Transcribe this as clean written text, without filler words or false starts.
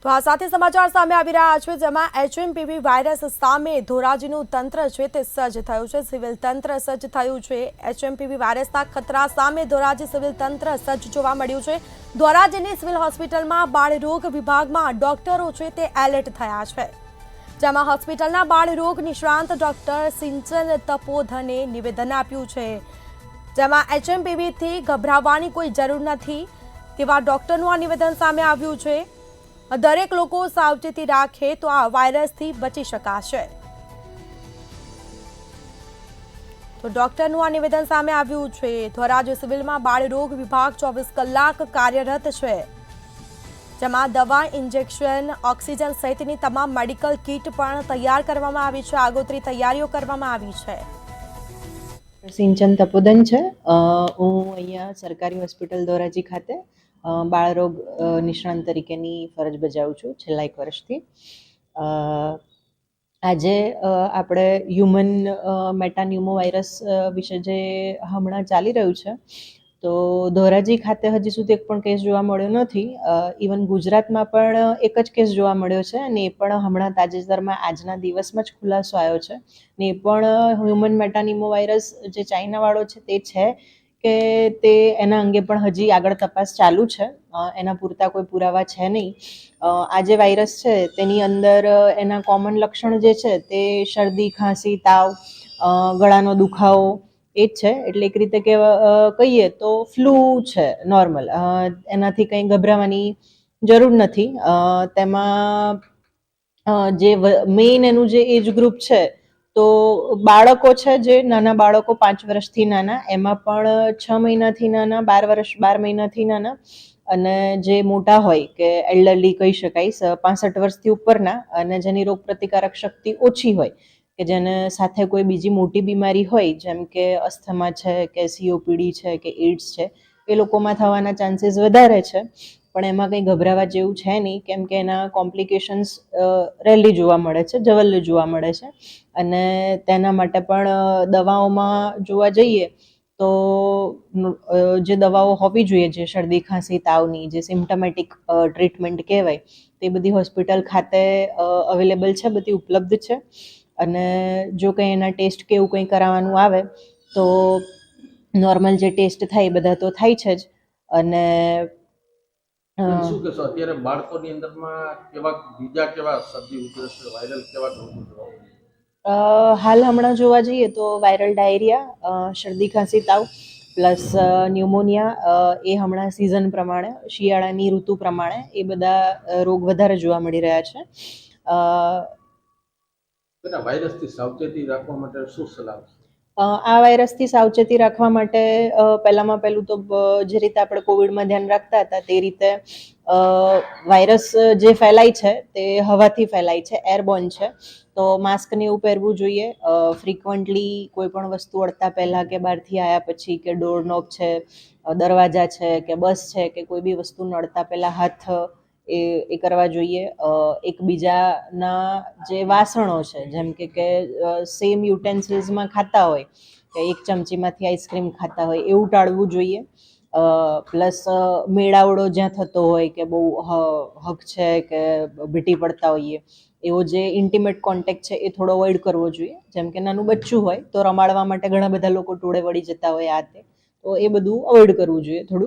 તો આ સાથે સમાચાર સામે આવી રહ્યા છે, જેમાં HMPV વાયરસ સામે ધોરાજીનું તંત્ર છે તે સજ્જ થયું છે. સિવિલ તંત્ર સજ્જ થયું છે. HMPV વાયરસના ખતરા સામે ધોરાજી સિવિલ તંત્ર સજ્જ જોવા મળ્યું છે. ધોરાજીની સિવિલ હોસ્પિટલમાં બાળરોગ વિભાગમાં ડોક્ટરો છે તે એલર્ટ થયા છે, જેમાં હોસ્પિટલના બાળરોગ નિષ્ણાંત ડોક્ટર સિંચન તપોધને નિવેદન આપ્યું છે, જેમાં HMPVથી ગભરાવાની કોઈ જરૂર નથી તેવા ડોક્ટરનું આ નિવેદન સામે આવ્યું છે. દરેક લોકો સાવચેતી રાખે તો આ વાયરસથી બચી શકાશે. તો ડોક્ટરનું આ નિવેદન સામે આવ્યું છે. ધોરાજી સિવિલમાં બાળરોગ વિભાગ 24 કલાક કાર્યરત છે, જેમાં દવા, ઇન્જેક્શન, ઓક્સિજન સહિતની તમામ મેડિકલ કિટ પણ તૈયાર કરવામાં આવી છે. આગોતરી તૈયારીઓ કરવામાં આવી છે. સિંચન તપોધન છે. હું અહીંયા સરકારી હોસ્પિટલ ધોરાજી ખાતે બાળરોગ નિષ્ણાંત તરીકેની ફરજ બજાવું છું છેલ્લા 1 વર્ષથી. આજે આપણે હ્યુમન મેટાન્યુમો વાયરસ વિશે જે હમણાં ચાલી રહ્યું છે, તો ધોરાજી ખાતે હજી સુધી એક પણ કેસ જોવા મળ્યો નથી. ઇવન ગુજરાતમાં પણ એક જ કેસ જોવા મળ્યો છે, અને એ પણ હમણાં તાજેતરમાં આજના દિવસમાં જ ખુલાસો આવ્યો છે. ને એ પણ હ્યુમન મેટાન્યુમો વાયરસ જે ચાઇનાવાળો છે તે છે કે તે એના અંગે પણ હજી આગળ તપાસ ચાલુ છે. એના પૂરતા કોઈ પુરાવા છે નહીં. આ જે વાયરસ છે તેની અંદર એના કોમન લક્ષણ જે છે તે શરદી, ખાંસી, તાવ, ગળાનો દુખાવો એ જ છે. એટલે એક રીતે કહીએ તો ફ્લૂ છે નોર્મલ. એનાથી કંઈ ગભરાવાની જરૂર નથી. તેમાં જે મેઇન એનું જે એજ ગ્રુપ છે, તો બાળકો છે, જે નાના બાળકો 5 વર્ષથી નાના, એમાં પણ 6 મહિનાથી નાના, 12 મહિનાથી નાના, અને જે મોટા હોય કે એલ્ડરલી કહી શકાય, 65 વર્ષથી ઉપરના, અને જેની રોગ પ્રતિકારક શક્તિ ઓછી હોય, કે જેને સાથે કોઈ બીજી મોટી બીમારી હોય, જેમ કે અસ્થમા છે, કે COPD છે, કે એઇડ્સ છે, એ લોકોમાં થવાના ચાન્સીસ વધારે છે. પણ એમાં કંઈ ગભરાવા જેવું છે નહીં, કેમ કે એના કોમ્પ્લિકેશન્સ રેલી જોવા મળે છે, જવલ્લે જોવા મળે છે. અને તેના માટે પણ દવાઓમાં જોવા જઈએ તો જે દવાઓ હોવી જોઈએ, જે શરદી, ખાંસી, તાવની જે સિમ્પટમેટિક ટ્રીટમેન્ટ કહેવાય, તે બધી હોસ્પિટલ ખાતે અવેલેબલ છે, બધી ઉપલબ્ધ છે. અને જો કંઈ એના ટેસ્ટ કે એવું કંઈ કરાવવાનું આવે તો નોર્મલ જે ટેસ્ટ થાય એ બધા તો થાય છે જ. અને શું કહેશો અત્યારે બાળકોની અંદરમાં કેવા શરદી, ઉધરસ, વાયરલ કેવા રોગો જોવા મળે? હાલ હમણાં જોવા જઈએ તો વાયરલ ડાયરિયા, શરદી, ખાંસી, તાવ પ્લસ ન્યુમોનિયા, એ હમણાં સિઝન પ્રમાણે, શિયાળાની ઋતુ પ્રમાણે એ બધા રોગ વધારે જોવા મળી રહ્યા છે. વાયરસથી સાવચેતી રાખવા માટે શું સલાહ છે? આ વાયરસથી સાવચેતી રાખવા માટે પહેલામાં પહેલું તો જે રીતે આપણે કોવિડમાં ધ્યાન રાખતા હતા તે રીતે વાયરસ જે ફેલાય છે તે હવાથી ફેલાય છે, એરબોર્ન છે. તો માસ્ક ને એવું પહેરવું જોઈએ. ફ્રિકવન્ટલી કોઈ પણ વસ્તુ અડતા પહેલાં, કે બહારથી આવ્યા પછી, કે ડોરનોબ છે, દરવાજા છે, કે બસ છે, કે કોઈ બી વસ્તુ નડતા પહેલાં હાથ એ કરવા જોઈએ. એકબીજાના જે વાસણો છે, જેમ કે સેમ યુટેન્સિલ્સમાં ખાતા હોય, કે એક ચમચીમાંથી આઈસ્ક્રીમ ખાતા હોય, એવું ટાળવું જોઈએ. પ્લસ મેળાવડો જ્યાં થતો હોય, કે બહુ હક છે, કે ભીટી પડતા હોઈએ, એવો જે ઇન્ટિમેટ કોન્ટેક્ટ છે એ થોડો અવોઇડ કરવો જોઈએ. જેમ કે નાનું બચ્ચું હોય તો રમાડવા માટે ઘણા બધા લોકો ટોળે વળી જતા હોય, આ તે, તો એ બધું અવોઇડ કરવું જોઈએ થોડું.